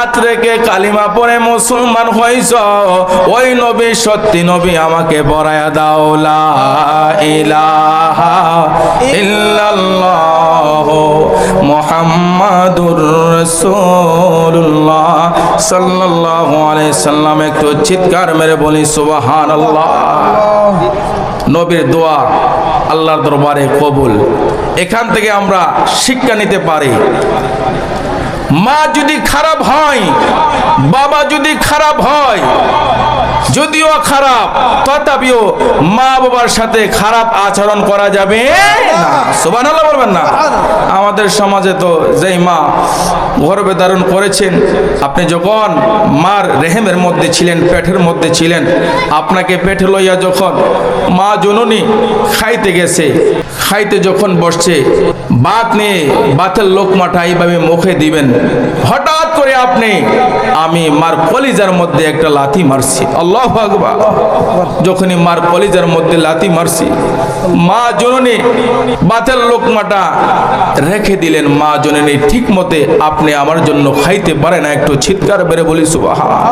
হাত রেখে কালিমা পড়ে মুসলমান হইছ, ওই নবী সত্যি নবী, আমাকে বরায়া দাও লা ইলাহা ইল্লাল্লাহ মুহাম্মাদুর রাসূলুল্লাহ সাল্লাল্লাহু আলাইহি সাল্লাম। একটু চিৎকার মেরে বলি সুবহানাল্লাহ। নবীর দোয়া আল্লাহর দরবারে কবুল। এখান থেকে আমরা শিক্ষা নিতে পারি, মা যদি খারাপ হয়, বাবা যদি খারাপ হয়, যদিও খারাপ তথাপিও মা বাবার সাথে খারাপ আচরণ করা যাবে না। সুবহানাল্লাহ বলবেন না? আমাদের সমাজে তো যেই মা গর্ভে ধারণ করেছেন, আপনি যখন মার রেহেমের মধ্যে ছিলেন, পেটের মধ্যে ছিলেন, আপনাকে পেটে লইয়া যখন মা জননী খাইতে গেছে, খাইতে যখন বসছে, ভাত নিয়ে ভাতের লোকমাটা এইভাবে মুখে দিবেন, হঠাৎ করে আপনি আমি মার কলিজার মধ্যে একটা লাথি মারছি। আল্লাহু আকবার। যখনই মার কলিজার মধ্যে লাথি মারছি, মা জননী ভাতের লোকমাটা রেখে দিলেন। মা জননী ঠিক মতে আপনি আমার জন্য খাইতে পারে না। একটু চিৎকার বেড়ে বলি সুবহানাল্লাহ।